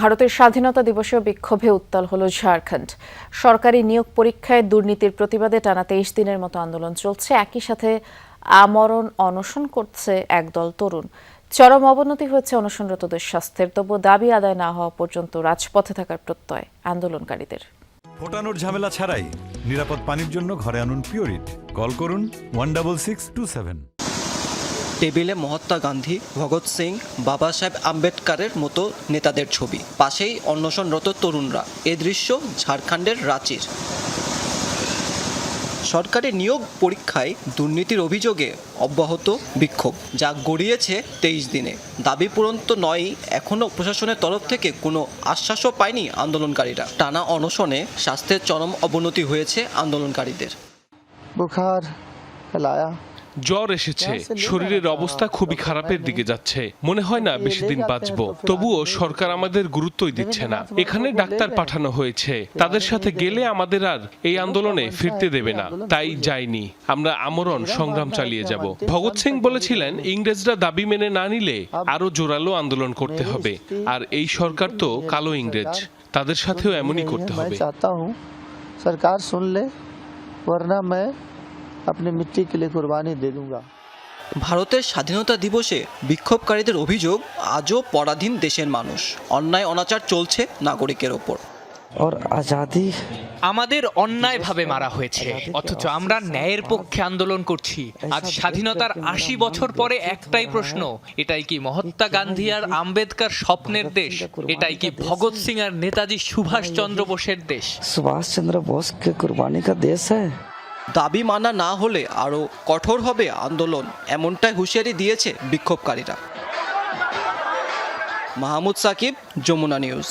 ভারতের স্বাধীনতা দিবসেও বিক্ষোভে উত্তাল হল ঝাড়খণ্ড। সরকারি নিয়োগ পরীক্ষায় দুর্নীতির প্রতিবাদে টানা 23 দিনের মতো আন্দোলন চলছে। একই সাথে আমরণ অনশন করছে একদল তরুণ। চরম অবনতি হয়েছে অনশনরতদের স্বাস্থ্যের, তবু দাবি আদায় না হওয়া পর্যন্ত রাজপথে থাকার প্রত্যয় আন্দোলনকারীদের। ফোটানোর ঝামেলা ছাড়াই নিরাপদ পানির জন্য ঘরে আনুন পিওরিট। কল করুন 16627। টেবিলে মহাত্মা গান্ধী, ভগৎ সিং, বাবা সাহেব আম্বেদকরের মতো নেতাদের ছবি, পাশেই অনশনরত তরুণরা। এ দৃশ্য ঝাড়খণ্ডের রাঁচির। সরকারি নিয়োগ পরীক্ষায় দুর্নীতির অভিযোগে অব্যাহত বিক্ষোভ, যা গড়িয়েছে 23 দিনে। দাবি পূরণ তো নয়ই, এখনও প্রশাসনের তরফ থেকে কোনো আশ্বাসও পায়নি আন্দোলনকারীরা। টানা অনশনে স্বাস্থ্যের চরম অবনতি হয়েছে আন্দোলনকারীদের। বুখার ফেলায়া, জ্বর এসেছে, শরীরের অবস্থা খুবই খারাপের দিকে যাচ্ছে, মনে হয় না বেশি দিন বাঁচবো। তবুও সরকার আমাদের গুরুত্বই দিচ্ছে না। এখানে ডাক্তার পাঠানো হয়েছে, তাদের সাথে গেলে আমাদের আর এই আন্দোলনে ফিরতে দেবে না, তাই যাইনি। আমরা আমরণ সংগ্রাম চালিয়ে যাব। ভগৎ সিং বলেছিলেন, ইংরেজরা দাবি মেনে না নিলে আরো জোরালো আন্দোলন করতে হবে। আর এই সরকার তো কালো ইংরেজ, তাদের সাথেও এমনই করতে হবে। সরকার শুনলে वरना मैं अपनी मिट्टी के लिए कुर्बानी दे दूंगा। ভারতের স্বাধীনতা দিবসে বিক্ষোভকারীদের অভিযোগ, আজও পরাধীন দেশের মানুষ, অন্যায় অনাচার চলছে নাগরিকের ওপর। আমাদের অন্যায়ভাবে মারা হয়েছে, অথচ আমরা ন্যায়ের পক্ষে আন্দোলন করছি। আজ স্বাধীনতার 80 বছর পরে একটাই প্রশ্ন, এটাই কি মহাত্মা গান্ধী আর আম্বেদকর স্বপ্নের দেশ? এটাই কি ভগৎ সিং আর নেতাজি সুভাষ চন্দ্র বোসের দেশ? सुभाष चंद्र बोस के कुर्बानी का देश है। দাবি মানা না হলে আরও কঠোর হবে আন্দোলন, এমনটাই হুঁশিয়ারি দিয়েছে বিক্ষোভকারীরা। মাহমুদ সাকিব, যমুনা নিউজ।